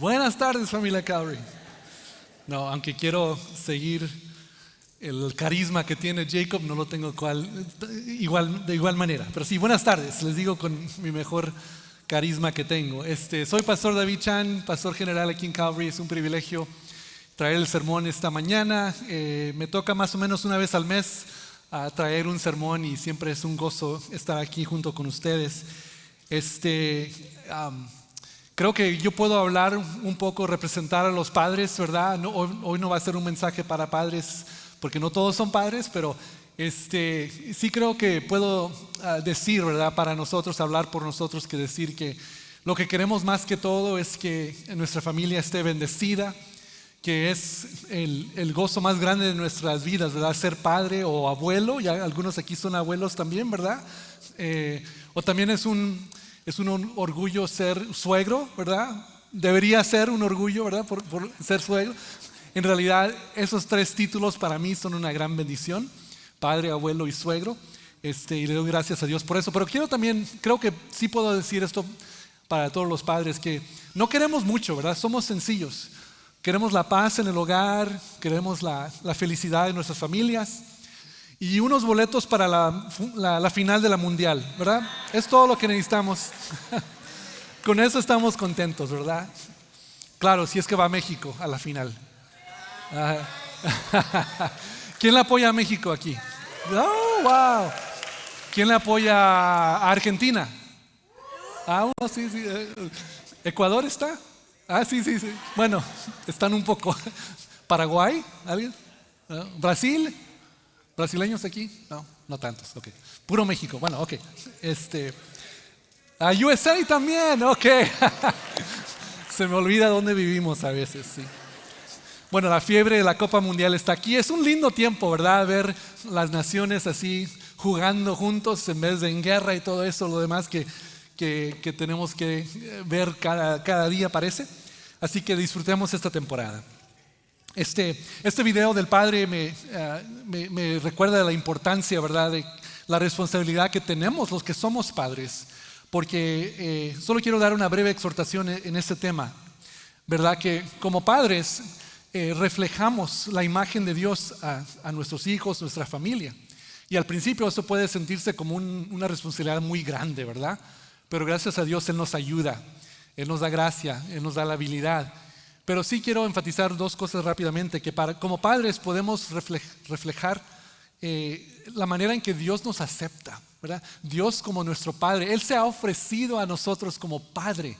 Buenas tardes, familia Calvary. No, aunque quiero seguir el carisma que tiene Jacob, no lo tengo de igual manera. Pero sí, buenas tardes, les digo con mi mejor carisma que tengo. Soy Pastor David Chan, pastor general aquí en Calvary. Es un privilegio traer el sermón esta mañana. Me toca más o menos una vez al mes traer un sermón y siempre es un gozo estar aquí junto con ustedes. Creo que yo puedo hablar un poco, representar a los padres, ¿verdad? Hoy no va a ser un mensaje para padres, porque no todos son padres, pero sí creo que puedo decir, ¿verdad? Para nosotros, hablar por nosotros, que decir que lo que queremos más que todo es que nuestra familia esté bendecida, que es el gozo más grande de nuestras vidas, ¿verdad? Ser padre o abuelo, ya algunos aquí son abuelos también, ¿verdad? O también es un orgullo ser suegro, ¿verdad? Debería ser un orgullo, ¿verdad? Por ser suegro. En realidad, esos tres títulos para mí son una gran bendición: padre, abuelo y suegro. Y le doy gracias a Dios por eso. Pero creo que sí puedo decir esto para todos los padres, que no queremos mucho, ¿verdad? Somos sencillos. Queremos la paz en el hogar, queremos la felicidad de nuestras familias y unos boletos para la final de la mundial, ¿verdad? Es todo lo que necesitamos. Con eso estamos contentos, ¿verdad? Claro, si es que va a México a la final. ¿Quién le apoya a México aquí? Oh, wow. ¿Quién le apoya a Argentina? Sí. ¿Ecuador está? Sí. Bueno, están un poco. ¿Paraguay? ¿Alguien? ¿Brasil? ¿Brasileños aquí? No tantos, ok. Puro México, bueno, ok. USA también, ok. Se me olvida dónde vivimos a veces, sí. Bueno, la fiebre de la Copa Mundial está aquí. Es un lindo tiempo, ¿verdad? Ver las naciones así jugando juntos en vez de en guerra y todo eso, lo demás que tenemos que ver cada día, parece. Así que disfrutemos esta temporada. Este video del padre me recuerda de la importancia, ¿verdad? De la responsabilidad que tenemos los que somos padres. Porque solo quiero dar una breve exhortación en este tema, ¿verdad? Que como padres reflejamos la imagen de Dios a nuestros hijos, nuestra familia. Y al principio eso puede sentirse como una responsabilidad muy grande, ¿verdad? Pero gracias a Dios Él nos ayuda, Él nos da gracia, Él nos da la habilidad. Pero sí quiero enfatizar dos cosas rápidamente, que como padres podemos reflejar la manera en que Dios nos acepta, ¿verdad? Dios como nuestro Padre, Él se ha ofrecido a nosotros como Padre.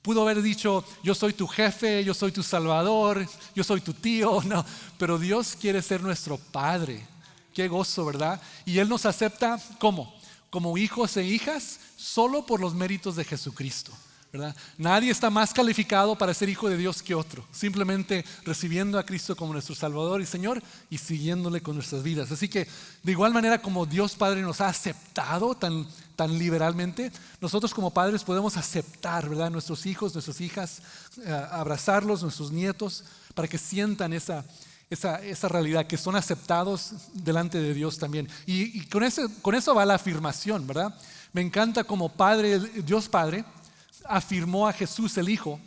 Pudo haber dicho: yo soy tu jefe, yo soy tu salvador, yo soy tu tío, no, pero Dios quiere ser nuestro Padre. Qué gozo, ¿verdad? Y Él nos acepta ¿cómo? Como hijos e hijas, solo por los méritos de Jesucristo, ¿verdad? Nadie está más calificado para ser hijo de Dios que otro, simplemente recibiendo a Cristo como nuestro Salvador y Señor y siguiéndole con nuestras vidas. Así que de igual manera como Dios Padre nos ha aceptado tan liberalmente, nosotros como padres podemos aceptar, ¿verdad? Nuestros hijos, nuestras hijas, abrazarlos, nuestros nietos, para que sientan esa realidad, que son aceptados delante de Dios también. Y con eso va la afirmación, ¿verdad? Me encanta como Padre, Dios Padre afirmó a Jesús el Hijo.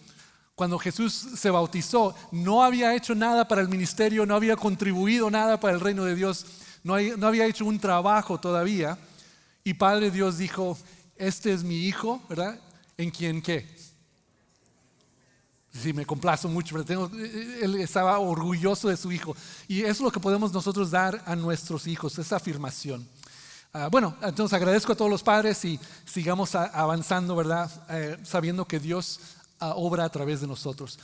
Cuando Jesús se bautizó, no había hecho nada para el ministerio, no había contribuido nada para el reino de Dios, no había hecho un trabajo todavía. Y Padre Dios dijo: este es mi Hijo, ¿verdad? En quien ¿qué? Sí, me complazo mucho, pero Él estaba orgulloso de su Hijo. Y eso es lo que podemos nosotros dar a nuestros hijos, esa afirmación. Bueno, entonces agradezco a todos los padres y sigamos avanzando, ¿verdad? Sabiendo que Dios obra a través de nosotros.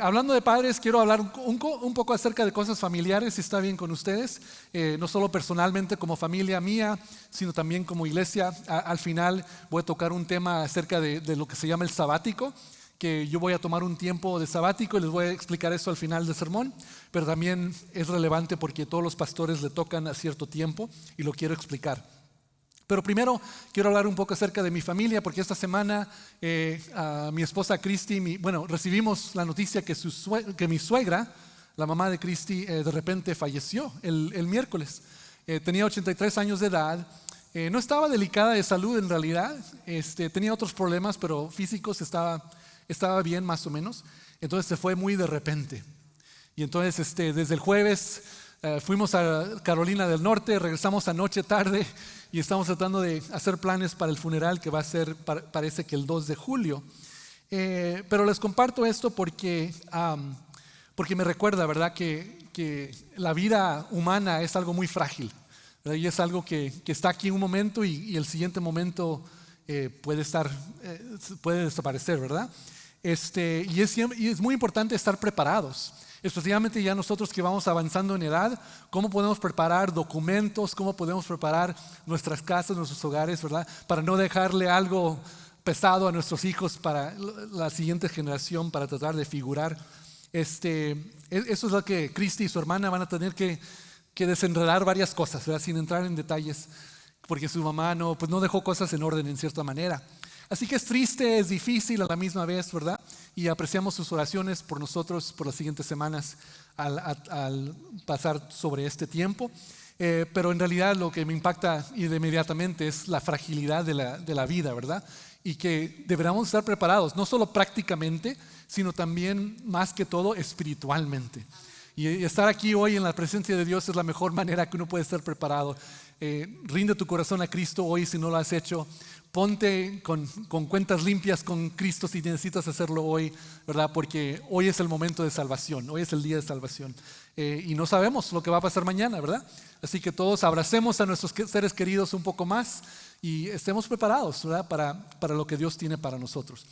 Hablando de padres, quiero hablar un poco acerca de cosas familiares, si está bien con ustedes. No solo personalmente como familia mía, sino también como iglesia. Al final voy a tocar un tema acerca de lo que se llama el sabático, que yo voy a tomar un tiempo de sabático y les voy a explicar eso al final del sermón, pero también es relevante porque todos los pastores le tocan a cierto tiempo y lo quiero explicar. Pero primero quiero hablar un poco acerca de mi familia, porque esta semana mi esposa Cristi, recibimos la noticia que mi suegra, la mamá de Cristi, de repente falleció el miércoles. Tenía 83 años de edad. No estaba delicada de salud en realidad, tenía otros problemas, pero físicos estaba estaba bien más o menos, entonces se fue muy de repente. Y entonces desde el jueves fuimos a Carolina del Norte, regresamos anoche tarde y estamos tratando de hacer planes para el funeral que va a ser, parece que el 2 de julio. Pero les comparto esto porque me recuerda, ¿verdad?, que la vida humana es algo muy frágil, ¿verdad? Y es algo que está aquí un momento y el siguiente momento puede desaparecer, ¿verdad? Y es muy importante estar preparados, especialmente ya nosotros que vamos avanzando en edad. ¿Cómo podemos preparar documentos? ¿Cómo podemos preparar nuestras casas, nuestros hogares, ¿verdad?, para no dejarle algo pesado a nuestros hijos para la siguiente generación, para tratar de figurar. Eso es lo que Cristi y su hermana van a tener que desenredar varias cosas, ¿verdad?, sin entrar en detalles, porque su mamá no dejó cosas en orden en cierta manera. Así que es triste, es difícil a la misma vez, ¿verdad? Y apreciamos sus oraciones por nosotros por las siguientes semanas al pasar sobre este tiempo. Pero en realidad lo que me impacta inmediatamente es la fragilidad de la vida, ¿verdad? Y que deberíamos estar preparados, no solo prácticamente, sino también más que todo espiritualmente. Y estar aquí hoy en la presencia de Dios es la mejor manera que uno puede estar preparado. Rinde tu corazón a Cristo hoy si no lo has hecho. Ponte con cuentas limpias con Cristo si necesitas hacerlo hoy, ¿verdad? Porque hoy es el momento de salvación, hoy es el día de salvación. Y no sabemos lo que va a pasar mañana, ¿verdad? Así que todos abracemos a nuestros seres queridos un poco más y estemos preparados, ¿verdad?, para lo que Dios tiene para nosotros.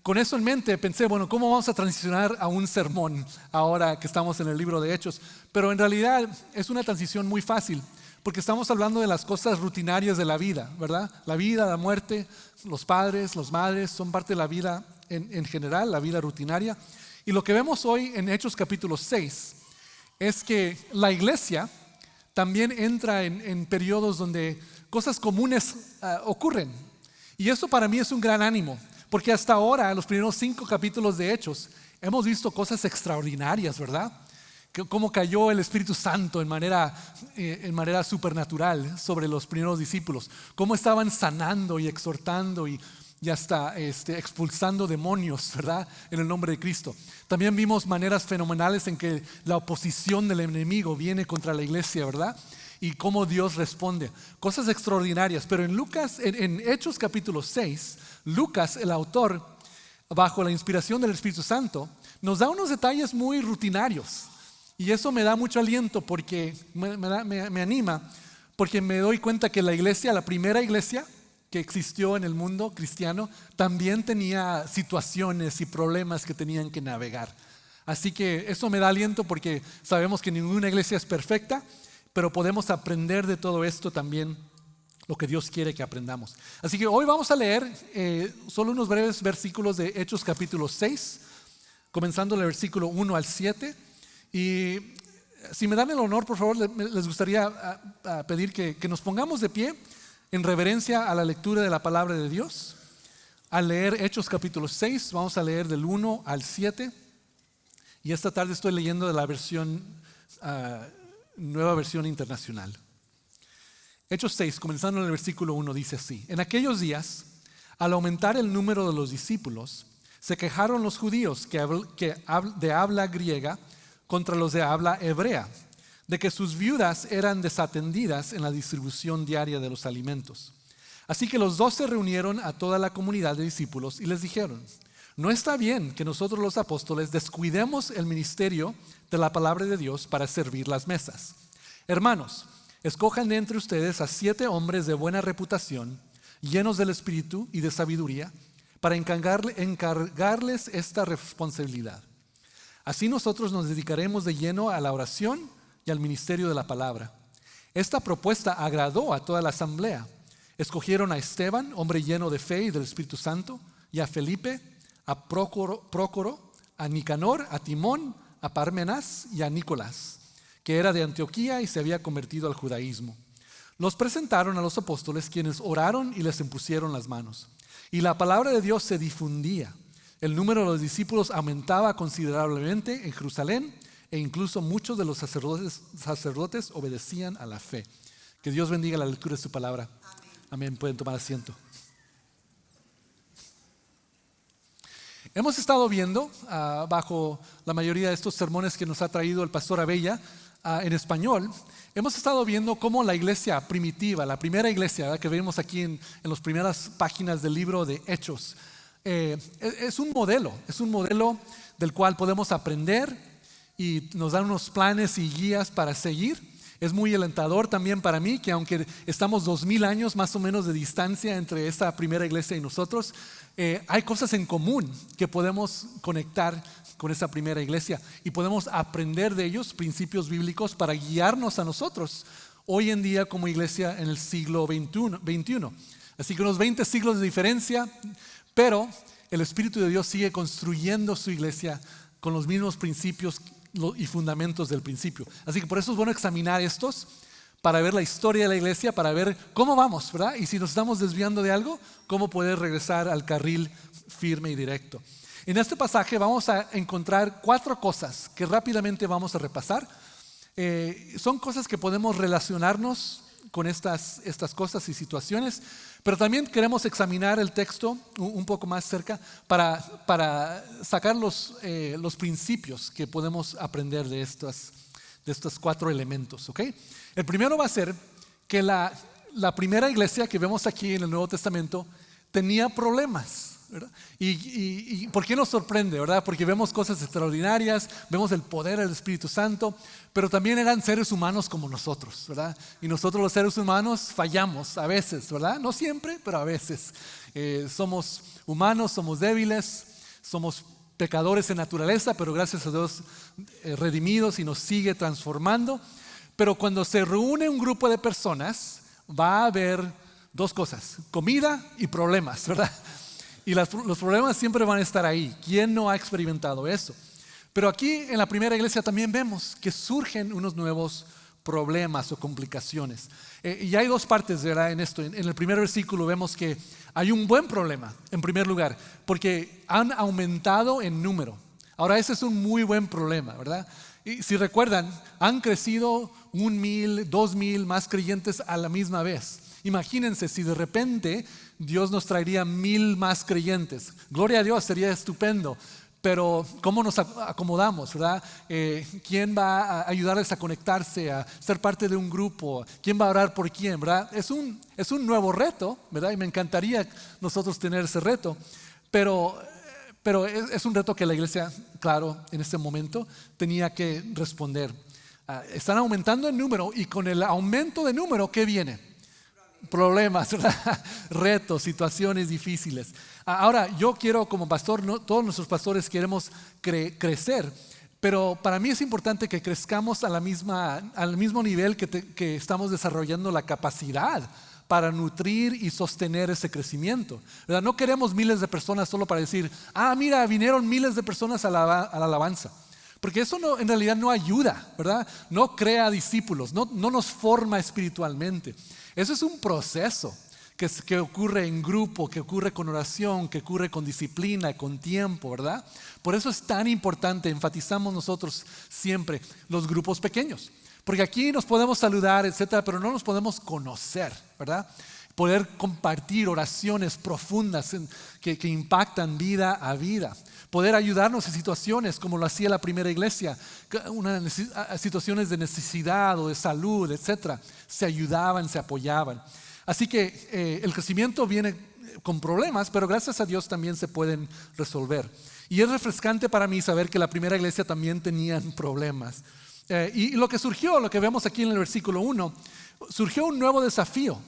Con eso en mente pensé, bueno, ¿cómo vamos a transicionar a un sermón ahora que estamos en el libro de Hechos? Pero en realidad es una transición muy fácil, porque estamos hablando de las cosas rutinarias de la vida, ¿verdad? La vida, la muerte, los padres, las madres son parte de la vida en general, la vida rutinaria. Y lo que vemos hoy en Hechos capítulo 6 es que la iglesia también entra en periodos donde cosas comunes ocurren. Y eso para mí es un gran ánimo, porque hasta ahora, en los primeros 5 capítulos de Hechos, hemos visto cosas extraordinarias, ¿verdad? Cómo cayó el Espíritu Santo en manera supernatural sobre los primeros discípulos, cómo estaban sanando y exhortando y hasta expulsando demonios, ¿verdad?, en el nombre de Cristo. También vimos maneras fenomenales en que la oposición del enemigo viene contra la iglesia, ¿verdad?, y cómo Dios responde. Cosas extraordinarias. Pero en Hechos capítulo 6, Lucas, el autor, bajo la inspiración del Espíritu Santo, nos da unos detalles muy rutinarios. Y eso me da mucho aliento porque me anima, porque me doy cuenta que la primera iglesia que existió en el mundo cristiano, también tenía situaciones y problemas que tenían que navegar. Así que eso me da aliento porque sabemos que ninguna iglesia es perfecta, pero podemos aprender de todo esto también lo que Dios quiere que aprendamos. Así que hoy vamos a leer solo unos breves versículos de Hechos capítulo 6, comenzando el versículo 1 al 7. Y si me dan el honor, por favor, les gustaría pedir que nos pongamos de pie en reverencia a la lectura de la palabra de Dios. Al leer Hechos capítulo 6, vamos a leer del 1 al 7. Y esta tarde estoy leyendo de la nueva versión internacional. Hechos 6, comenzando en el versículo 1, dice así: En aquellos días, al aumentar el número de los discípulos, se quejaron los judíos de habla griega contra los de habla hebrea, de que sus viudas eran desatendidas en la distribución diaria de los alimentos. Así que los 12 reunieron a toda la comunidad de discípulos y les dijeron: no está bien que nosotros los apóstoles descuidemos el ministerio de la palabra de Dios para servir las mesas. Hermanos, escojan de entre ustedes a 7 hombres de buena reputación, llenos del Espíritu y de sabiduría, para encargarles esta responsabilidad. Así nosotros nos dedicaremos de lleno a la oración y al ministerio de la palabra. Esta propuesta agradó a toda la asamblea. Escogieron a Esteban, hombre lleno de fe y del Espíritu Santo, y a Felipe, a Prócoro, a Nicanor, a Timón, a Parmenas y a Nicolás, que era de Antioquía y se había convertido al judaísmo. Los presentaron a los apóstoles, quienes oraron y les impusieron las manos. Y la palabra de Dios se difundía. El número de los discípulos aumentaba considerablemente en Jerusalén, e incluso muchos de los sacerdotes obedecían a la fe. Que Dios bendiga la lectura de su palabra. Amén. Pueden tomar asiento. Hemos estado viendo bajo la mayoría de estos sermones que nos ha traído el pastor Abella en español, hemos estado viendo cómo la iglesia primitiva, la primera iglesia, ¿verdad?, que vemos aquí en las primeras páginas del libro de Hechos, es un modelo del cual podemos aprender y nos dan unos planes y guías para seguir. Es muy alentador también para mí que aunque estamos 2000 años más o menos de distancia entre esta primera iglesia y nosotros, hay cosas en común que podemos conectar con esa primera iglesia y podemos aprender de ellos principios bíblicos para guiarnos a nosotros hoy en día como iglesia en el siglo XXI. Así que unos 20 siglos de diferencia, pero el Espíritu de Dios sigue construyendo su iglesia con los mismos principios y fundamentos del principio. Así que por eso es bueno examinar estos para ver la historia de la iglesia, para ver cómo vamos, ¿verdad? Y si nos estamos desviando de algo, cómo poder regresar al carril firme y directo. En este pasaje vamos a encontrar 4 cosas que rápidamente vamos a repasar. Son cosas que podemos relacionarnos con estas cosas y situaciones, pero también queremos examinar el texto un poco más cerca para sacar los principios que podemos aprender de estos 4 elementos, ¿ok? El primero va a ser que la primera iglesia que vemos aquí en el Nuevo Testamento tenía problemas, ¿verdad? ¿Y por qué nos sorprende, verdad? Porque vemos cosas extraordinarias, vemos el poder del Espíritu Santo, pero también eran seres humanos como nosotros, ¿verdad? Y nosotros los seres humanos fallamos a veces, ¿verdad? No siempre, pero a veces. Somos humanos, somos débiles, somos pecadores en naturaleza, pero gracias a Dios redimidos y nos sigue transformando. Pero cuando se reúne un grupo de personas, va a haber 2 cosas: comida y problemas, ¿verdad? Y los problemas siempre van a estar ahí. ¿Quién no ha experimentado eso? Pero aquí en la primera iglesia también vemos que surgen unos nuevos problemas o complicaciones. Y hay 2 partes, ¿verdad?, en esto. En el primer versículo vemos que hay un buen problema, en primer lugar, porque han aumentado en número. Ahora, ese es un muy buen problema, ¿verdad? Y si recuerdan, han crecido 1000, 2000 más creyentes a la misma vez. Imagínense si de repente Dios nos traería 1000 más creyentes. Gloria a Dios, sería estupendo. Pero ¿cómo nos acomodamos, verdad? ¿Quién va a ayudarles a conectarse, a ser parte de un grupo? ¿Quién va a orar por quién, verdad? Es un nuevo reto, ¿verdad? Y me encantaría nosotros tener ese reto. Pero es un reto que la iglesia, claro, en este momento tenía que responder. Están aumentando en número y con el aumento de número, ¿qué viene? Problemas, ¿verdad? Retos, situaciones difíciles. Ahora, yo quiero como pastor, todos nuestros pastores queremos crecer, pero para mí es importante que crezcamos al mismo nivel que estamos desarrollando la capacidad para nutrir y sostener ese crecimiento, ¿verdad? No queremos miles de personas solo para decir, mira, vinieron miles de personas a la alabanza. Porque eso en realidad no ayuda, ¿verdad? No crea discípulos, no nos forma espiritualmente. Eso es un proceso que ocurre en grupo, que ocurre con oración, que ocurre con disciplina, con tiempo, ¿verdad? Por eso es tan importante, enfatizamos nosotros siempre los grupos pequeños. Porque aquí nos podemos saludar, etcétera, pero no nos podemos conocer, ¿verdad? Poder compartir oraciones profundas que impactan vida a vida. Poder ayudarnos en situaciones como lo hacía la primera iglesia, situaciones de necesidad o de salud, etcétera. Se ayudaban, se apoyaban. Así que el crecimiento viene con problemas, pero gracias a Dios también se pueden resolver. Y es refrescante para mí saber que la primera iglesia también tenían problemas. Y lo que vemos aquí en el versículo 1, surgió un nuevo desafío,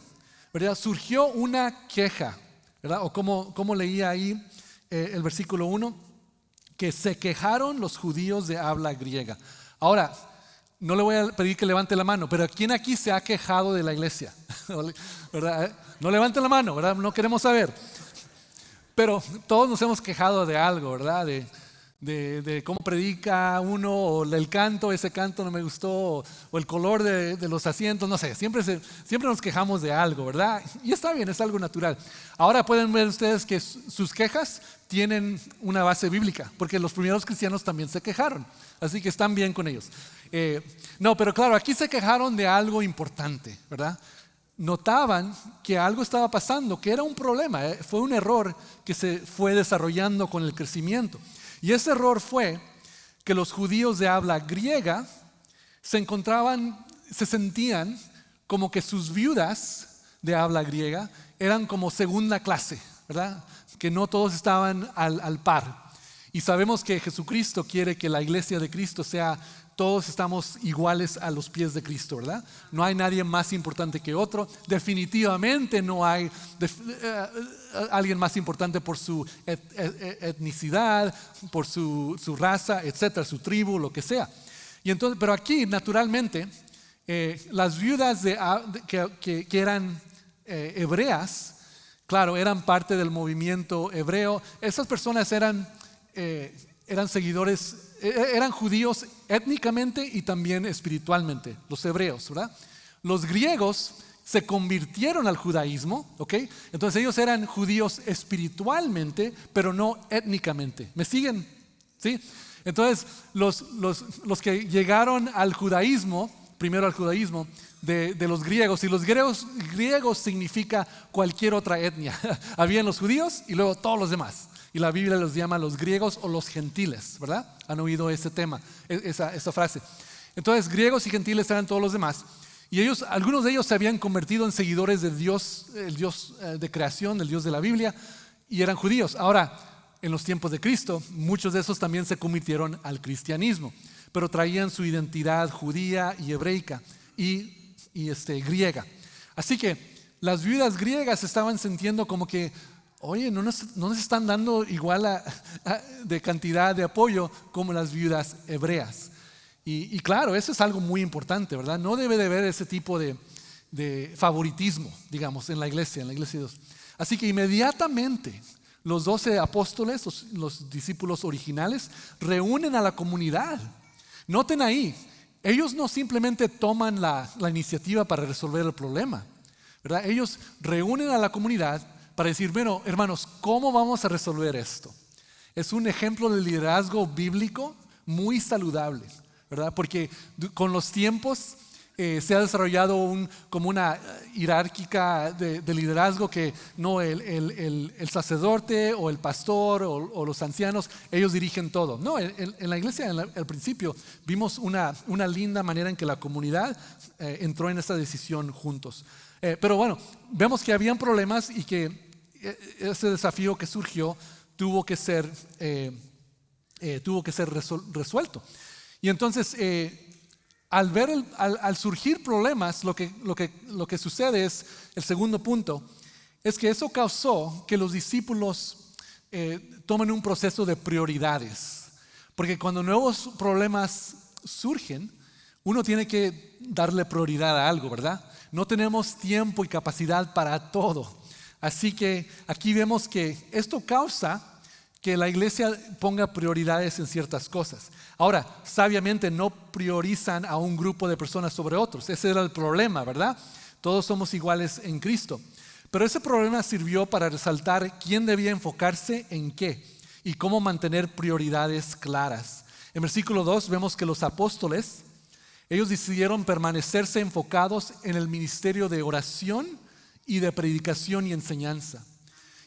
¿verdad? Surgió una queja, ¿verdad? O como leía ahí el versículo 1, que se quejaron los judíos de habla griega. Ahora, no le voy a pedir que levante la mano, pero ¿quién aquí se ha quejado de la iglesia? ¿Verdad? No levante la mano, ¿verdad? No queremos saber. Pero todos nos hemos quejado de algo, ¿verdad? De cómo predica uno, o el canto, ese canto no me gustó, o el color de los asientos, no sé, siempre nos quejamos de algo, ¿verdad? Y está bien, es algo natural. Ahora pueden ver ustedes que sus quejas tienen una base bíblica, porque los primeros cristianos también se quejaron, así que están bien con ellos. No, pero claro, aquí se quejaron de algo importante, ¿verdad? notaban que algo estaba pasando, que era un problema, fue un error que se fue desarrollando con el crecimiento. Y ese error fue que los judíos de habla griega se sentían como que sus viudas de habla griega eran como segunda clase, ¿verdad? Que no todos estaban al par. Y sabemos que Jesucristo quiere que la iglesia de Cristo todos estamos iguales a los pies de Cristo, ¿verdad? No hay nadie más importante que otro. Definitivamente no hay alguien más importante por su etnicidad, por su raza, etcétera, su tribu, lo que sea. Y entonces, pero aquí, naturalmente, las viudas que eran hebreas, claro, eran parte del movimiento hebreo. Esas personas eran seguidores, eran judíos étnicamente y también espiritualmente, los hebreos, ¿verdad? Los griegos se convirtieron al judaísmo, ¿ok? Entonces ellos eran judíos espiritualmente, pero no étnicamente. ¿Me siguen? ¿Sí? Entonces los que llegaron al judaísmo, primero al judaísmo de los griegos, y los griegos significa cualquier otra etnia. Habían los judíos y luego todos los demás. Y la Biblia los llama los griegos o los gentiles, ¿verdad? Han oído ese tema, esa frase. Entonces, griegos y gentiles eran todos los demás. Y algunos de ellos se habían convertido en seguidores de Dios, el Dios de creación, el Dios de la Biblia, y eran judíos. Ahora, en los tiempos de Cristo, muchos de esos también se convirtieron al cristianismo, pero traían su identidad judía y hebreica y griega. Así que las viudas griegas estaban sintiendo como que, oye, no nos están dando igual de cantidad de apoyo como las viudas hebreas. Y claro, eso es algo muy importante, ¿verdad? No debe de haber ese tipo de favoritismo, digamos, en la iglesia de Dios. Así que inmediatamente los 12 apóstoles, los discípulos originales, reúnen a la comunidad. Noten ahí, ellos no simplemente toman la iniciativa para resolver el problema, ¿verdad? Ellos reúnen a la comunidad para decir, bueno, hermanos, ¿cómo vamos a resolver esto? Es un ejemplo de liderazgo bíblico muy saludable, ¿verdad? Porque con los tiempos se ha desarrollado como una jerárquica de liderazgo que no el sacerdote o el pastor o los ancianos, ellos dirigen todo. No, en la iglesia al principio vimos una linda manera en que la comunidad entró en esa decisión juntos. Pero bueno, vemos que habían problemas y que ese desafío que surgió tuvo que ser resuelto. Y entonces, al surgir problemas, lo que sucede es, el segundo punto, es que eso causó que los discípulos tomen un proceso de prioridades. Porque cuando nuevos problemas surgen, uno tiene que darle prioridad a algo, ¿verdad? No tenemos tiempo y capacidad para todo. Así que aquí vemos que esto causa que la iglesia ponga prioridades en ciertas cosas. Ahora, sabiamente no priorizan a un grupo de personas sobre otros. Ese era el problema, ¿verdad? Todos somos iguales en Cristo. Pero ese problema sirvió para resaltar quién debía enfocarse en qué y cómo mantener prioridades claras. En versículo 2 vemos que los apóstoles, ellos decidieron permanecerse enfocados en el ministerio de oración y de predicación y enseñanza.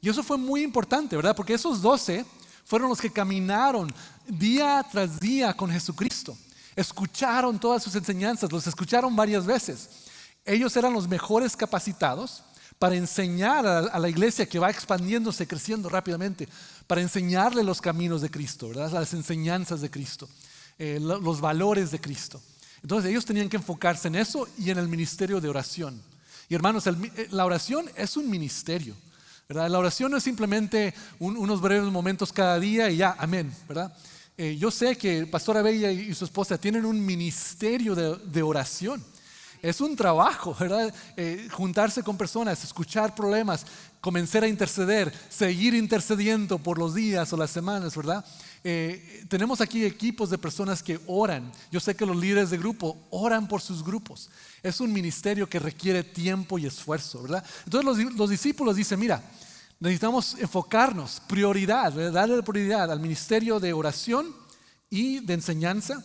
Y eso fue muy importante, ¿verdad? Porque esos 12 fueron los que caminaron día tras día con Jesucristo. Escucharon todas sus enseñanzas, los escucharon varias veces. Ellos eran los mejores capacitados para enseñar a la iglesia que va expandiéndose, creciendo rápidamente, para enseñarle los caminos de Cristo, ¿verdad? Las enseñanzas de Cristo, los valores de Cristo. Entonces ellos tenían que enfocarse en eso y en el ministerio de oración. Y hermanos, la oración es un ministerio, ¿verdad? La oración no es simplemente unos breves momentos cada día y ya, amén, ¿verdad? Yo sé que Pastora Bella y su esposa tienen un ministerio de oración. Es un trabajo, ¿verdad? Juntarse con personas, escuchar problemas, comenzar a interceder, seguir intercediendo por los días o las semanas, ¿verdad? Tenemos aquí equipos de personas que oran. Yo sé que los líderes de grupo oran por sus grupos. Es un ministerio que requiere tiempo y esfuerzo, ¿verdad? Entonces los discípulos dicen, mira, necesitamos enfocarnos, prioridad, ¿verdad? Darle prioridad al ministerio de oración y de enseñanza,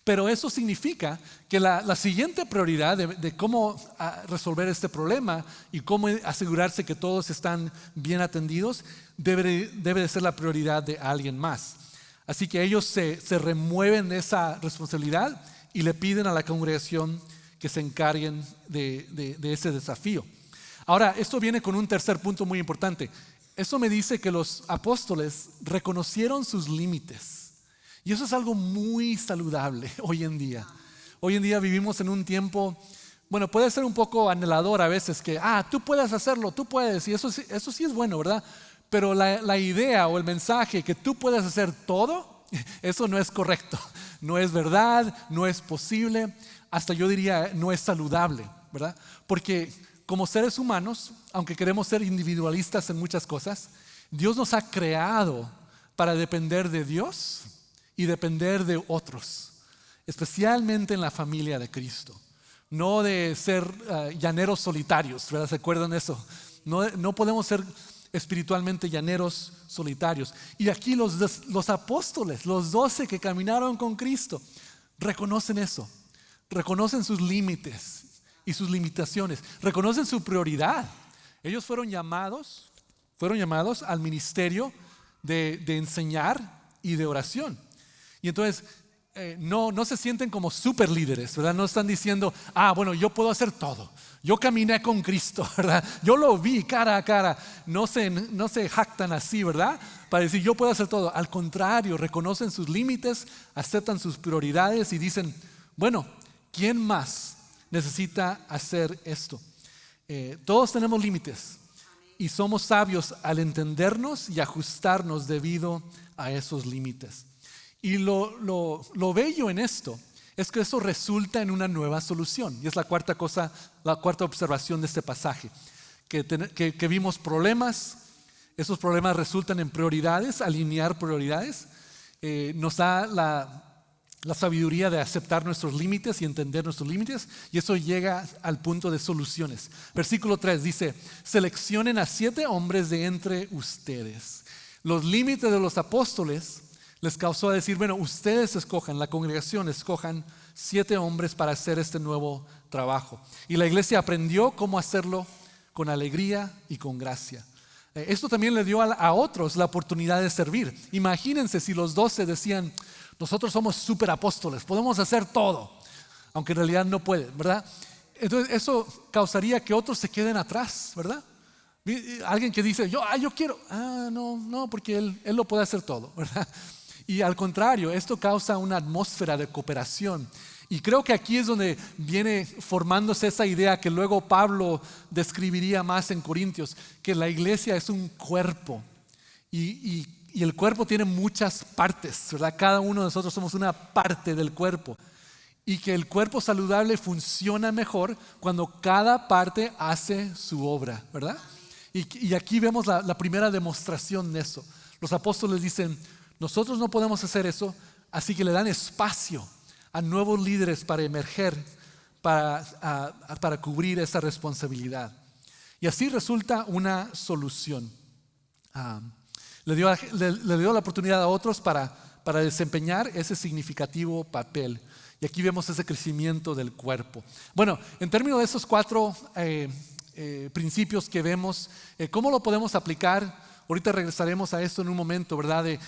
Pero eso significa que la siguiente prioridad de cómo resolver este problema y cómo asegurarse que todos están bien atendidos debe de ser la prioridad de alguien más. Así que ellos se remueven de esa responsabilidad y le piden a la congregación que se encarguen de ese desafío. Ahora, esto viene con un tercer punto muy importante. Eso me dice que los apóstoles reconocieron sus límites. Y eso es algo muy saludable hoy en día. Hoy en día vivimos en un tiempo, bueno, puede ser un poco anhelador a veces que, tú puedes hacerlo, tú puedes, y eso sí es bueno, ¿verdad? Pero la idea o el mensaje que tú puedes hacer todo, eso no es correcto. No es verdad, no es posible, hasta yo diría no es saludable, ¿verdad? Porque como seres humanos, aunque queremos ser individualistas en muchas cosas, Dios nos ha creado para depender de Dios y depender de otros, especialmente en la familia de Cristo. No de ser llaneros solitarios, ¿verdad? ¿Se acuerdan de eso? No podemos ser espiritualmente llaneros solitarios. Y aquí los apóstoles, los 12 que caminaron con Cristo, reconocen eso, reconocen sus límites y sus limitaciones, reconocen su prioridad. Ellos fueron llamados al ministerio de enseñar y de oración. Y entonces no se sienten como super líderes, ¿verdad? No están diciendo, bueno, yo puedo hacer todo. Yo caminé con Cristo, ¿verdad? Yo lo vi cara a cara. No se jactan así, ¿verdad? Para decir, yo puedo hacer todo. Al contrario, reconocen sus límites, aceptan sus prioridades y dicen, bueno, ¿quién más necesita hacer esto? Todos tenemos límites y somos sabios al entendernos y ajustarnos debido a esos límites. Y lo bello en esto es que eso resulta en una nueva solución. Y es la cuarta observación de este pasaje. Que vimos problemas, esos problemas resultan en prioridades, alinear prioridades. Nos da la sabiduría de aceptar nuestros límites y entender nuestros límites. Y eso llega al punto de soluciones. Versículo 3 dice, seleccionen a 7 hombres de entre ustedes. Los límites de los apóstoles les causó a decir, bueno, ustedes escojan, la congregación escojan 7 hombres para hacer este nuevo trabajo. Y la iglesia aprendió cómo hacerlo con alegría y con gracia. Esto también le dio a otros la oportunidad de servir. Imagínense si los 12 decían, nosotros somos super apóstoles, podemos hacer todo, aunque en realidad no pueden, ¿verdad? Entonces eso causaría que otros se queden atrás, ¿verdad? Alguien que dice, yo quiero, no, porque él lo puede hacer todo, ¿verdad? Y al contrario, esto causa una atmósfera de cooperación. Y creo que aquí es donde viene formándose esa idea que luego Pablo describiría más en Corintios, que la iglesia es un cuerpo y el cuerpo tiene muchas partes, ¿verdad? Cada uno de nosotros somos una parte del cuerpo y que el cuerpo saludable funciona mejor cuando cada parte hace su obra, ¿verdad? Y aquí vemos la primera demostración de eso. Los apóstoles dicen, nosotros no podemos hacer eso, así que le dan espacio a nuevos líderes para emerger, para cubrir esa responsabilidad. Y así resulta una solución. Le dio la oportunidad a otros para desempeñar ese significativo papel. Y aquí vemos ese crecimiento del cuerpo. Bueno, en términos de esos 4 principios que vemos, ¿cómo lo podemos aplicar? Ahorita regresaremos a esto en un momento, ¿verdad?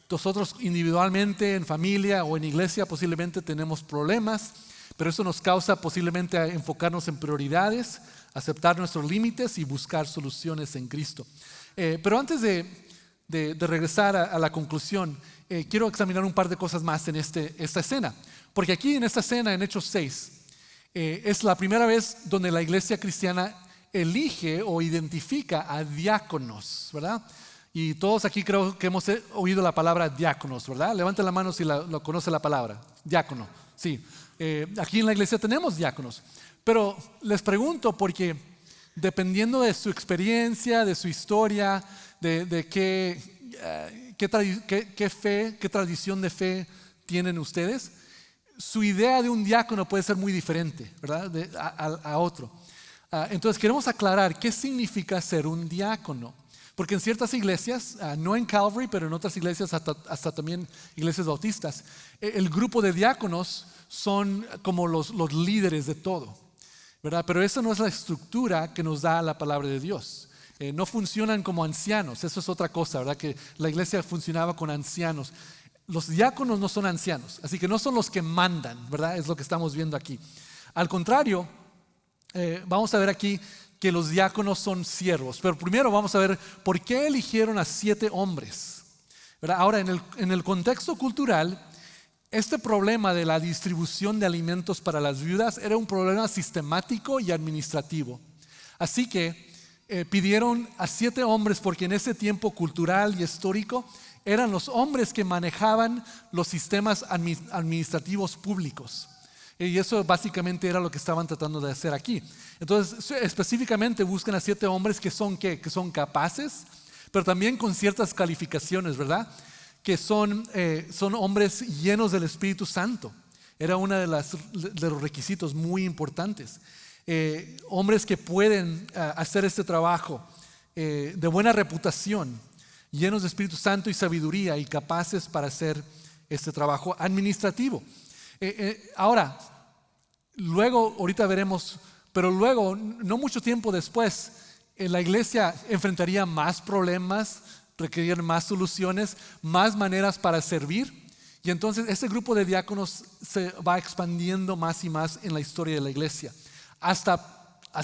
Nosotros individualmente, en familia o en iglesia posiblemente tenemos problemas, pero eso nos causa posiblemente a enfocarnos en prioridades, aceptar nuestros límites y buscar soluciones en Cristo. Pero antes de regresar a la conclusión, quiero examinar un par de cosas más en esta escena. Porque aquí en esta escena, en Hechos 6, es la primera vez donde la iglesia cristiana elige o identifica a diáconos, ¿verdad? Y todos aquí creo que hemos oído la palabra diáconos, ¿verdad? Levanten la mano si lo conoce la palabra. Diácono, sí. Aquí en la iglesia tenemos diáconos. Pero les pregunto porque dependiendo de su experiencia, de su historia, de qué tradición de fe tienen ustedes, su idea de un diácono puede ser muy diferente, ¿verdad? A otro. Entonces queremos aclarar qué significa ser un diácono. Porque en ciertas iglesias, no en Calvary, pero en otras iglesias, hasta también iglesias bautistas, el grupo de diáconos son como los líderes de todo, ¿verdad? Pero esa no es la estructura que nos da la palabra de Dios. No funcionan como ancianos, eso es otra cosa, ¿verdad? Que la iglesia funcionaba con ancianos. Los diáconos no son ancianos, así que no son los que mandan, ¿verdad? Es lo que estamos viendo aquí. Al contrario, vamos a ver aquí que los diáconos son siervos. Pero primero vamos a ver por qué eligieron a 7 hombres, ¿verdad? Ahora, en el contexto cultural, este problema de la distribución de alimentos para las viudas era un problema sistemático y administrativo. Así que pidieron a 7 hombres porque en ese tiempo cultural y histórico eran los hombres que manejaban los sistemas administrativos públicos. Y eso básicamente era lo que estaban tratando de hacer aquí. Entonces, específicamente buscan a 7 hombres que son capaces, pero también con ciertas calificaciones, ¿verdad? Que son hombres llenos del Espíritu Santo. Era uno de los requisitos muy importantes. Hombres que pueden hacer este trabajo de buena reputación, llenos de Espíritu Santo y sabiduría y capaces para hacer este trabajo administrativo. Ahora, luego, ahorita veremos, pero luego, no mucho tiempo después, la iglesia enfrentaría más problemas, requerían más soluciones, más maneras para servir. Y entonces ese grupo de diáconos se va expandiendo más y más en la historia de la iglesia. Hasta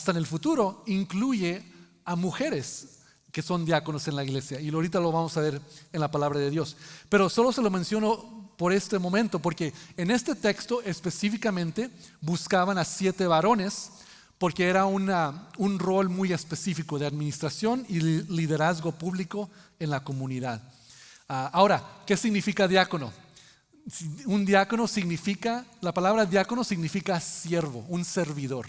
en el futuro incluye a mujeres que son diáconos en la iglesia. Y ahorita lo vamos a ver en la palabra de Dios. Pero solo se lo menciono por este momento, porque en este texto específicamente buscaban a 7 varones, porque era un rol muy específico de administración y liderazgo público en la comunidad. Ahora, ¿qué significa diácono? Un diácono significa, la palabra diácono significa siervo, un servidor.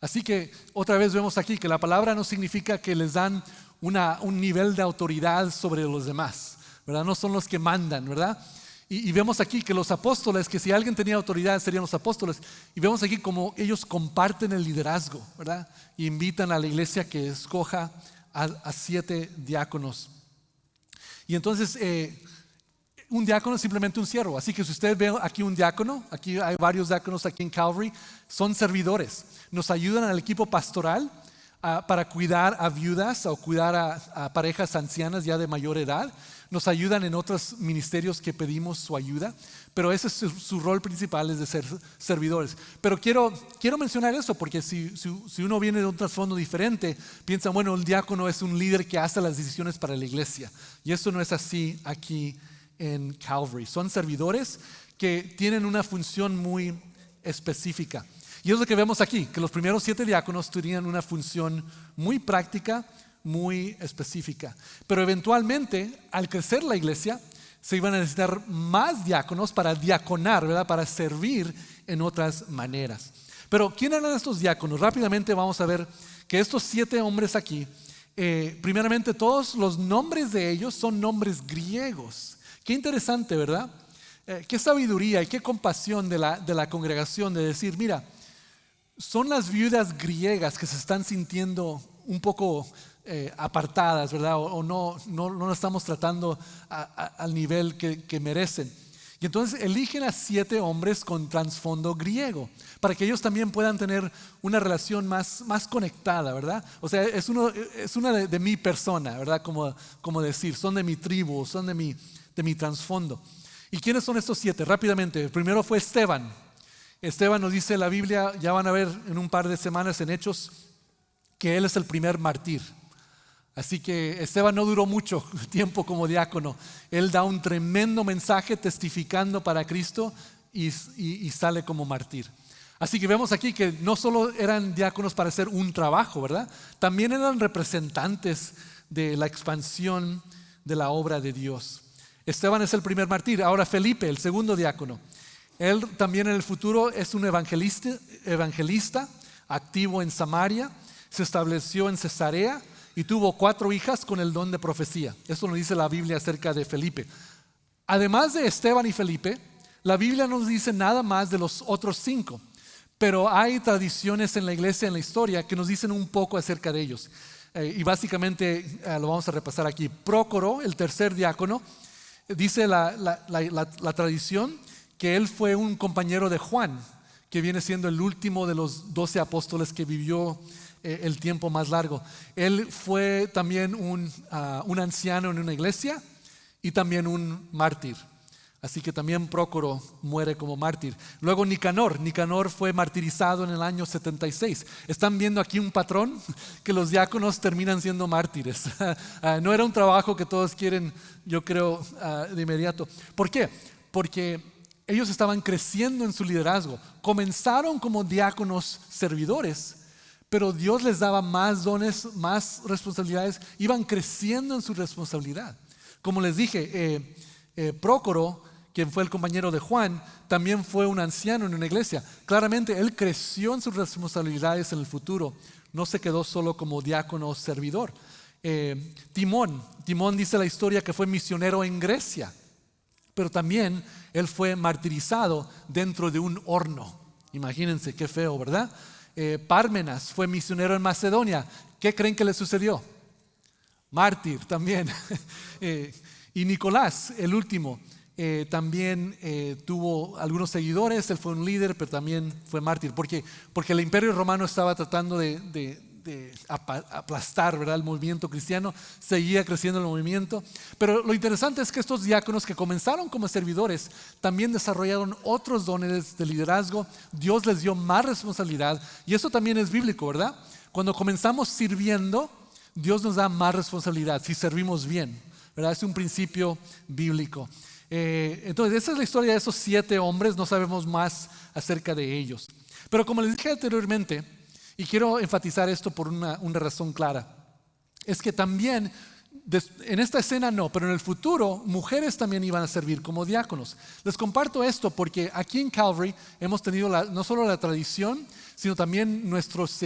Así que otra vez vemos aquí que la palabra no significa que les dan un nivel de autoridad sobre los demás, ¿verdad? No son los que mandan, ¿verdad? Y vemos aquí que los apóstoles, que si alguien tenía autoridad serían los apóstoles, y vemos aquí como ellos comparten el liderazgo, ¿verdad? Y invitan a la iglesia que escoja a 7 diáconos. Y entonces un diácono es simplemente un siervo. Así que si usted ve aquí un diácono, aquí hay varios diáconos aquí en Calvary, son servidores. Nos ayudan al equipo pastoral para cuidar a viudas o cuidar a parejas ancianas ya de mayor edad. Nos ayudan en otros ministerios que pedimos su ayuda, pero ese es su rol principal, es de ser servidores. Pero quiero mencionar eso porque si uno viene de un trasfondo diferente, piensa, bueno, el diácono es un líder que hace las decisiones para la iglesia. Y eso no es así aquí en Calvary. Son servidores que tienen una función muy específica. Y es lo que vemos aquí, que los primeros 7 diáconos tenían una función muy práctica, muy específica. Pero eventualmente, al crecer la iglesia, se iban a necesitar más diáconos para diaconar, ¿verdad? Para servir en otras maneras. Pero ¿quién eran estos diáconos? Rápidamente vamos a ver que estos 7 hombres aquí, primeramente todos los nombres de ellos son nombres griegos. Qué interesante, ¿verdad? Qué sabiduría y qué compasión de la congregación de decir, mira, son las viudas griegas que se están sintiendo un poco apartadas, ¿verdad? O no estamos tratando al nivel que merecen. Y entonces eligen a 7 hombres con trasfondo griego, para que ellos también puedan tener una relación más conectada, ¿verdad? O sea, es una de mi persona, ¿verdad? Como decir, son de mi tribu, son de mi trasfondo. ¿Y quiénes son estos 7? Rápidamente, el primero fue Esteban. Esteban nos dice la Biblia, ya van a ver en un par de semanas en Hechos, que él es el primer mártir. Así que Esteban no duró mucho tiempo como diácono. Él da un tremendo mensaje testificando para Cristo y sale como mártir. Así que vemos aquí que no solo eran diáconos para hacer un trabajo, ¿verdad? También eran representantes de la expansión de la obra de Dios. Esteban es el primer mártir. Ahora Felipe, el segundo diácono. Él también en el futuro es un evangelista activo en Samaria. Se estableció en Cesarea y tuvo 4 hijas con el don de profecía. Eso nos dice la Biblia acerca de Felipe. Además de Esteban y Felipe, la Biblia no nos dice nada más de los otros 5. Pero hay tradiciones en la iglesia, en la historia, que nos dicen un poco acerca de ellos. Y básicamente lo vamos a repasar aquí. Prócoro, el tercer diácono, dice la tradición que él fue un compañero de Juan, que viene siendo el último de los 12 apóstoles que vivió el tiempo más largo. Él fue también un anciano en una iglesia y también un mártir. Así que también Prócoro muere como mártir. Luego Nicanor fue martirizado en el año 76. ¿Están viendo aquí un patrón? Que los diáconos terminan siendo mártires. No era un trabajo que todos quieren, yo creo, de inmediato. ¿Por qué? Porque ellos estaban creciendo en su liderazgo. Comenzaron como diáconos servidores, pero Dios les daba más dones, más responsabilidades. Iban creciendo en su responsabilidad. Como les dije, Prócoro, quien fue el compañero de Juan, también fue un anciano en una iglesia. Claramente él creció en sus responsabilidades en el futuro. No se quedó solo como diácono servidor. Timón dice la historia que fue misionero en Grecia, pero también él fue martirizado dentro de un horno. Imagínense qué feo, ¿verdad? Pármenas fue misionero en Macedonia. ¿Qué creen que le sucedió? Mártir también. Y Nicolás, el último, también tuvo algunos seguidores. Él fue un líder, pero también fue mártir, porque el imperio romano estaba tratando de aplastar, ¿verdad?, el movimiento cristiano. Seguía creciendo el movimiento. Pero lo interesante es que estos diáconos que comenzaron como servidores también desarrollaron otros dones de liderazgo. Dios les dio más responsabilidad, y eso también es bíblico, ¿verdad? Cuando comenzamos sirviendo, Dios nos da más responsabilidad si servimos bien, ¿verdad? Es un principio bíblico. Entonces esa es la historia de esos 7 hombres. No sabemos más acerca de ellos, pero como les dije anteriormente, y quiero enfatizar esto por una razón clara, es que también en esta escena no, pero en el futuro mujeres también iban a servir como diáconos. Les comparto esto porque aquí en Calvary hemos tenido no solo la tradición, sino también nuestros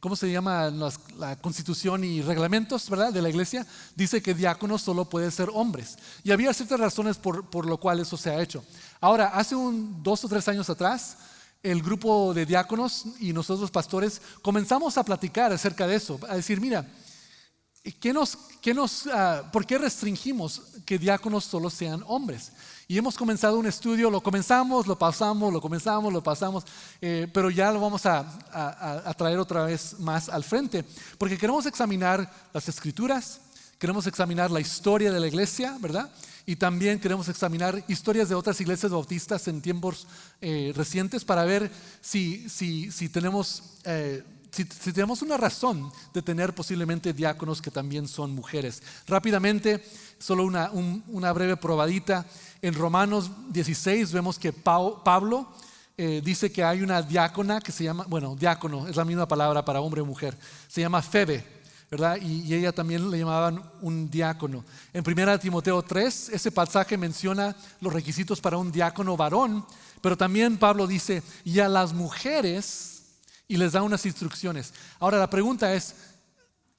¿cómo se llama? La constitución y reglamentos, ¿verdad?, de la iglesia. Dice que diáconos solo pueden ser hombres, y había ciertas razones por lo cual eso se ha hecho. Ahora, hace 2 o 3 años atrás, el grupo de diáconos y nosotros pastores comenzamos a platicar acerca de eso, a decir, mira, ¿por qué restringimos que diáconos solo sean hombres? Y hemos comenzado un estudio. Lo comenzamos, lo pasamos, lo comenzamos, lo pasamos, pero ya lo vamos a traer otra vez más al frente, porque queremos examinar las escrituras, queremos examinar la historia de la iglesia, ¿verdad? Y también queremos examinar historias de otras iglesias bautistas en tiempos recientes, para ver si tenemos una razón de tener posiblemente diáconos que también son mujeres. Rápidamente, solo una breve probadita. En Romanos 16 vemos que Pablo dice que hay una diácona que se llama, diácono es la misma palabra para hombre o mujer, se llama Febe, ¿verdad? Y ella también le llamaban un diácono. En 1 Timoteo 3, ese pasaje menciona los requisitos para un diácono varón, pero también Pablo dice, y a las mujeres, y les da unas instrucciones. Ahora la pregunta es,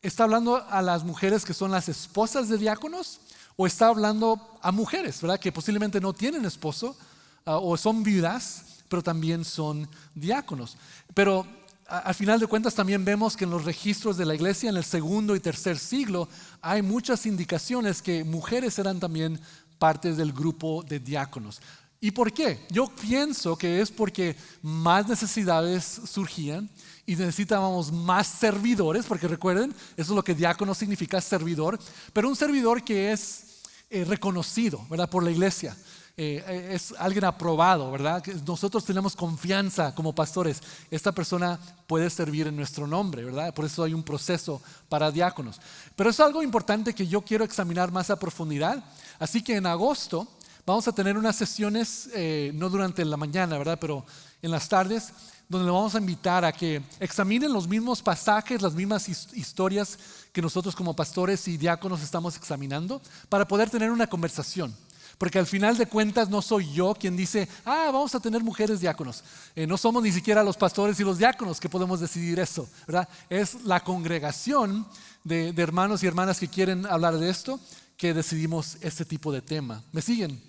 ¿está hablando a las mujeres que son las esposas de diáconos? ¿O está hablando a mujeres, ¿verdad?, que posiblemente no tienen esposo o son viudas, pero también son diáconos? Pero al final de cuentas también vemos que en los registros de la iglesia en el 2º y 3er siglo hay muchas indicaciones que mujeres eran también partes del grupo de diáconos. ¿Y por qué? Yo pienso que es porque más necesidades surgían y necesitábamos más servidores, porque recuerden, eso es lo que diácono significa, servidor, pero un servidor que es reconocido, ¿verdad?, por la iglesia. Es alguien aprobado, ¿verdad? Que nosotros tenemos confianza como pastores. Esta persona puede servir en nuestro nombre, ¿verdad? Por eso hay un proceso para diáconos. Pero es algo importante que yo quiero examinar más a profundidad. Así que en agosto vamos a tener unas sesiones, no durante la mañana, ¿verdad?, pero en las tardes, donde le vamos a invitar a que examinen los mismos pasajes, las mismas historias que nosotros como pastores y diáconos estamos examinando, para poder tener una conversación. Porque al final de cuentas no soy yo quien dice, vamos a tener mujeres diáconos. No somos ni siquiera los pastores y los diáconos que podemos decidir eso, ¿verdad? Es la congregación de hermanos y hermanas que quieren hablar de esto, que decidimos este tipo de tema. ¿Me siguen?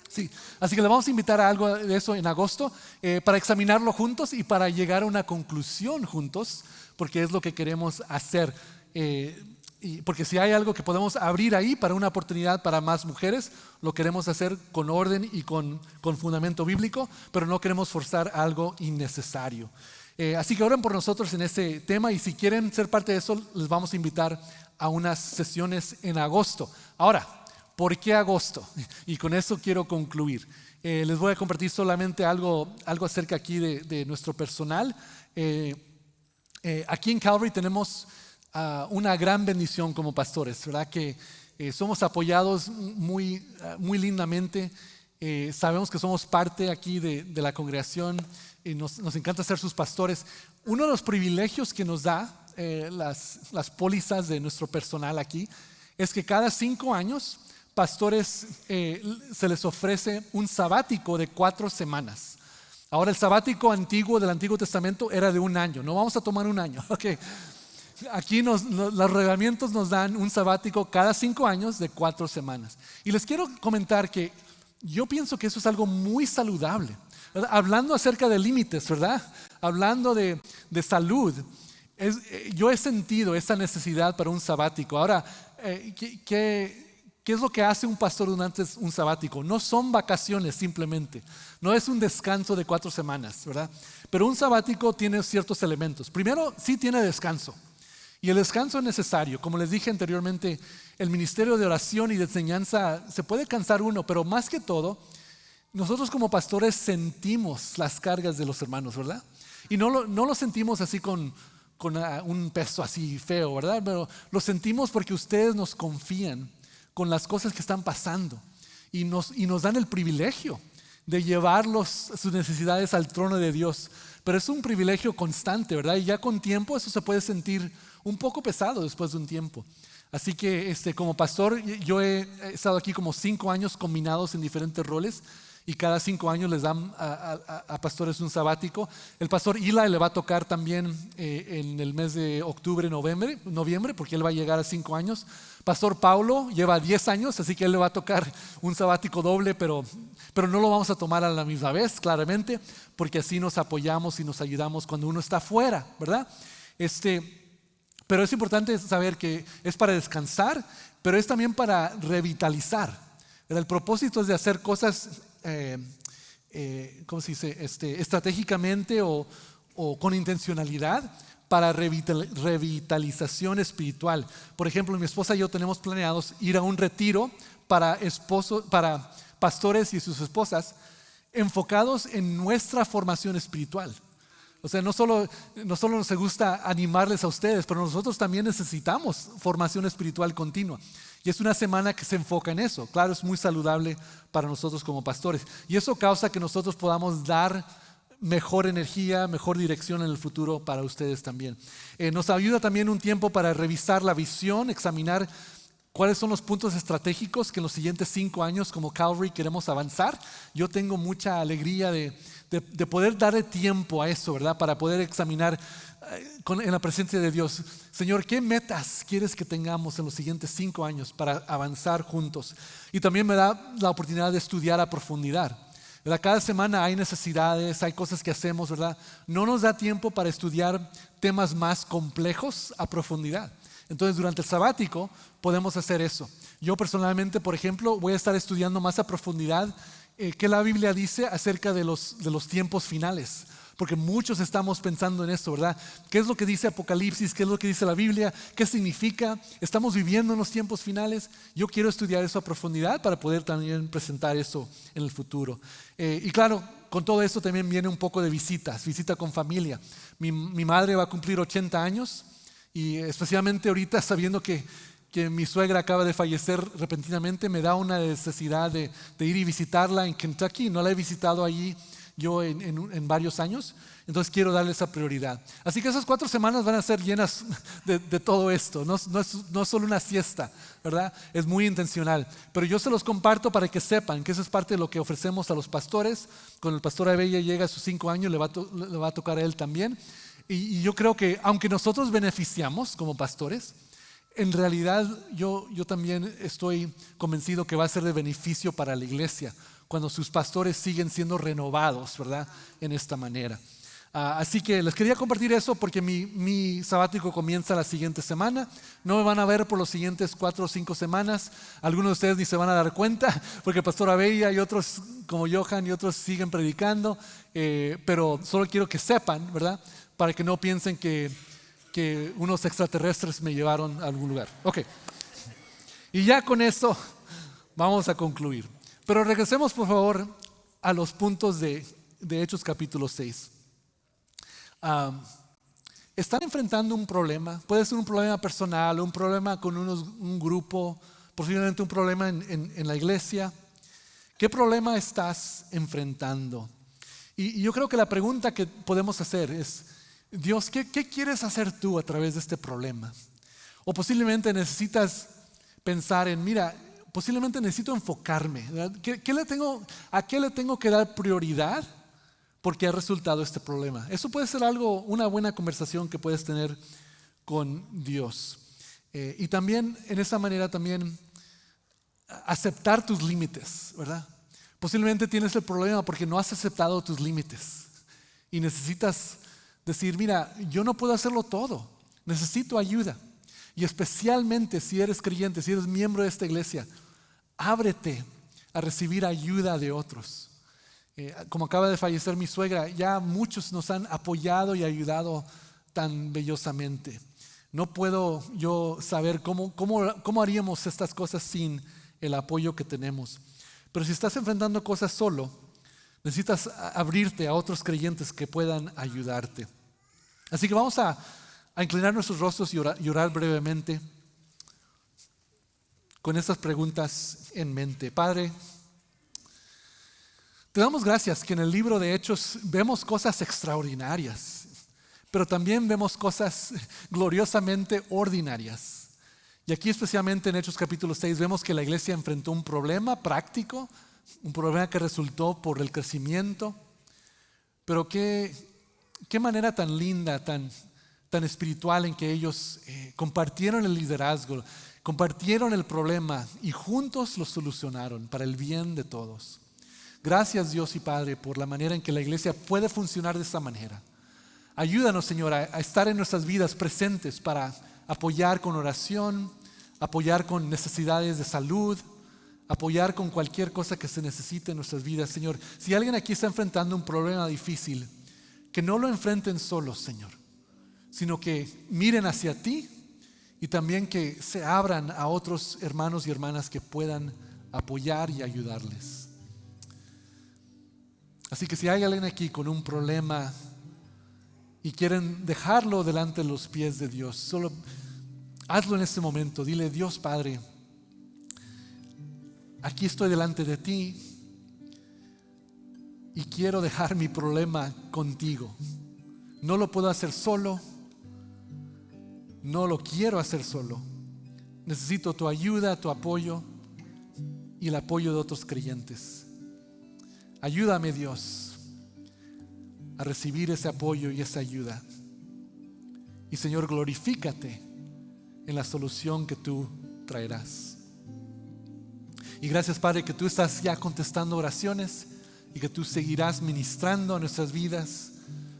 Sí, así que le vamos a invitar a algo de eso en agosto para examinarlo juntos y para llegar a una conclusión juntos, porque es lo que queremos hacer. Porque si hay algo que podemos abrir ahí para una oportunidad para más mujeres, lo queremos hacer con orden y con fundamento bíblico, pero no queremos forzar algo innecesario. Así que oren por nosotros en ese tema, y si quieren ser parte de eso, les vamos a invitar a unas sesiones en agosto. Ahora, ¿por qué agosto? Y con eso quiero concluir. Les voy a compartir solamente algo acerca aquí de nuestro personal. Aquí en Calvary tenemos una gran bendición como pastores, ¿verdad? Que somos apoyados muy lindamente. Sabemos que somos parte aquí de la congregación y nos encanta ser sus pastores. Uno de los privilegios que nos da las pólizas de nuestro personal aquí es que cada 5 años pastores se les ofrece un sabático de 4 semanas. Ahora, el sabático antiguo del Antiguo Testamento era de 1 año. No vamos a tomar 1 año. Okay. Aquí los reglamentos nos dan un sabático cada 5 años de 4 semanas. Y les quiero comentar que yo pienso que eso es algo muy saludable, ¿verdad? Hablando acerca de límites, ¿verdad? Hablando de salud. Yo he sentido esa necesidad para un sabático. Ahora, ¿qué es lo que hace un pastor durante un sabático? No son vacaciones simplemente, no es un descanso de 4 semanas, ¿verdad? Pero un sabático tiene ciertos elementos. Primero, sí tiene descanso, y el descanso es necesario. Como les dije anteriormente, el ministerio de oración y de enseñanza se puede cansar uno, pero más que todo, nosotros como pastores sentimos las cargas de los hermanos, ¿verdad? Y no lo sentimos así con un peso así feo, ¿verdad? Pero lo sentimos porque ustedes nos confían con las cosas que están pasando y nos dan el privilegio de llevar sus necesidades al trono de Dios. Pero es un privilegio constante, ¿verdad? Y ya con tiempo eso se puede sentir un poco pesado después de un tiempo. Así que como pastor, yo he estado aquí como 5 años combinados en diferentes roles, y cada 5 años les dan a pastores un sabático. El pastor Eli le va a tocar también en el mes de octubre, noviembre, porque él va a llegar a 5 años. Pastor Paulo lleva 10 años, así que él le va a tocar un sabático doble, pero no lo vamos a tomar a la misma vez, claramente, porque así nos apoyamos y nos ayudamos cuando uno está fuera, ¿verdad? Pero es importante saber que es para descansar, pero es también para revitalizar. El propósito es de hacer cosas, ¿cómo se dice? Estratégicamente o con intencionalidad para revitalización espiritual. Por ejemplo, mi esposa y yo tenemos planeados ir a un retiro para pastores y sus esposas enfocados en nuestra formación espiritual. O sea, no solo nos gusta animarles a ustedes, pero nosotros también necesitamos formación espiritual continua. Y es una semana que se enfoca en eso. Claro, es muy saludable para nosotros como pastores. Y eso causa que nosotros podamos dar mejor energía, mejor dirección en el futuro para ustedes también. Nos ayuda también un tiempo para revisar la visión, examinar cuáles son los puntos estratégicos que en los siguientes 5 años como Calvary queremos avanzar. Yo tengo mucha alegría de poder darle tiempo a eso, ¿verdad? Para poder examinar en la presencia de Dios. Señor, ¿qué metas quieres que tengamos en los siguientes 5 años para avanzar juntos? Y también me da la oportunidad de estudiar a profundidad, ¿verdad? Cada semana hay necesidades, hay cosas que hacemos, ¿verdad? No nos da tiempo para estudiar temas más complejos a profundidad. Entonces, durante el sabático podemos hacer eso. Yo personalmente, por ejemplo, voy a estar estudiando más a profundidad qué la Biblia dice acerca de los tiempos finales. Porque muchos estamos pensando en esto, ¿verdad? ¿Qué es lo que dice Apocalipsis? ¿Qué es lo que dice la Biblia? ¿Qué significa? ¿Estamos viviendo en los tiempos finales? Yo quiero estudiar eso a profundidad para poder también presentar eso en el futuro. Y claro, con todo esto también viene un poco de visita con familia. Mi madre va a cumplir 80 años y especialmente ahorita sabiendo que mi suegra acaba de fallecer repentinamente, me da una necesidad de ir y visitarla en Kentucky. No la he visitado allí yo en varios años, entonces quiero darle esa prioridad. Así que esas 4 semanas van a ser llenas de todo esto. No es solo una siesta, ¿verdad? Es muy intencional. Pero yo se los comparto para que sepan que eso es parte de lo que ofrecemos a los pastores. Cuando el pastor Abella llega a sus 5 años, le va a tocar a él también. Y yo creo que aunque nosotros beneficiamos como pastores, En realidad yo también estoy convencido que va a ser de beneficio para la iglesia cuando sus pastores siguen siendo renovados, ¿verdad? En esta manera. Así que les quería compartir eso porque mi sabático comienza la siguiente semana. No me van a ver por los siguientes 4 o 5 semanas. Algunos de ustedes ni se van a dar cuenta porque el pastor Abella y otros como Johan y otros siguen predicando. Pero solo quiero que sepan, ¿verdad? Para que no piensen que unos extraterrestres me llevaron a algún lugar. Ok. Y ya con eso vamos a concluir. Pero regresemos por favor a los puntos de Hechos capítulo 6. Están enfrentando un problema, puede ser un problema personal, un problema con un grupo, posiblemente un problema en la iglesia. ¿Qué problema estás enfrentando? Y yo creo que la pregunta que podemos hacer es, Dios, ¿qué quieres hacer tú a través de este problema? O posiblemente necesitas pensar en, mira, posiblemente necesito enfocarme, ¿a qué le tengo que dar prioridad? Porque ha resultado este problema. Eso puede ser una buena conversación que puedes tener con Dios. Y también en esa manera también aceptar tus límites, ¿verdad? Posiblemente tienes el problema porque no has aceptado tus límites y necesitas decir, mira, yo no puedo hacerlo todo, necesito ayuda. Y especialmente si eres creyente, si eres miembro de esta iglesia, ábrete a recibir ayuda de otros. Como acaba de fallecer mi suegra, ya muchos nos han apoyado y ayudado tan bellosamente. No puedo yo saber cómo haríamos estas cosas sin el apoyo que tenemos. Pero si estás enfrentando cosas solo, necesitas abrirte a otros creyentes que puedan ayudarte. Así que vamos a inclinar nuestros rostros y orar brevemente con estas preguntas en mente. Padre, te damos gracias que en el libro de Hechos vemos cosas extraordinarias, pero también vemos cosas gloriosamente ordinarias. Y aquí especialmente en Hechos capítulo 6 vemos que la iglesia enfrentó un problema práctico, un problema que resultó por el crecimiento, pero qué manera tan linda, tan espiritual en que ellos compartieron el liderazgo, compartieron el problema y juntos lo solucionaron para el bien de todos. Gracias Dios y Padre por la manera en que la iglesia puede funcionar de esta manera. Ayúdanos, Señor, a estar en nuestras vidas presentes para apoyar con oración, apoyar con necesidades de salud, apoyar con cualquier cosa que se necesite en nuestras vidas, Señor. Si alguien aquí está enfrentando un problema difícil, que no lo enfrenten solos, Señor, sino que miren hacia ti y también que se abran a otros hermanos y hermanas que puedan apoyar y ayudarles. Así que si hay alguien aquí con un problema y quieren dejarlo delante de los pies de Dios, solo hazlo en este momento. Dile, Dios Padre, aquí estoy delante de ti y quiero dejar mi problema contigo. No lo puedo hacer solo, no lo quiero hacer solo. Necesito tu ayuda, tu apoyo y el apoyo de otros creyentes. Ayúdame, Dios, a recibir ese apoyo y esa ayuda. Y Señor, glorifícate en la solución que tú traerás. Y gracias, Padre, que tú estás ya contestando oraciones y que tú seguirás ministrando a nuestras vidas,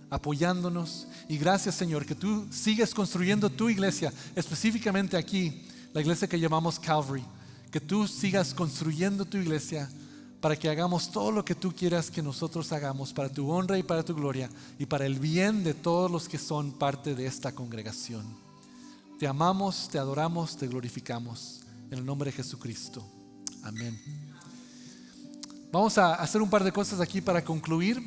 apoyándonos. Y gracias, Señor, que tú sigues construyendo tu iglesia, específicamente aquí, la iglesia que llamamos Calvary. Que tú sigas construyendo tu iglesia para que hagamos todo lo que tú quieras que nosotros hagamos para tu honra y para tu gloria y para el bien de todos los que son parte de esta congregación. Te amamos, te adoramos, te glorificamos en el nombre de Jesucristo. Amén. Vamos a hacer un par de cosas aquí para concluir.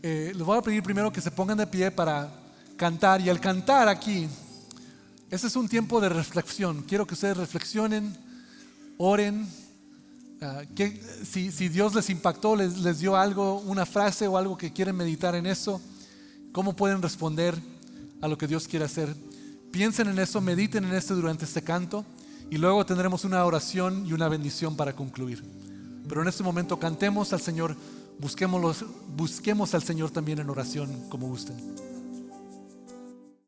Les voy a pedir primero que se pongan de pie para cantar. Y al cantar aquí, este es un tiempo de reflexión. Quiero que ustedes reflexionen, oren. Si Dios les impactó, les dio algo, una frase o algo que quieren meditar en eso, ¿cómo pueden responder a lo que Dios quiere hacer? Piensen en eso, mediten en esto durante este canto y luego tendremos una oración y una bendición para concluir. Pero en este momento cantemos al Señor, busquemos al Señor también en oración como gusten.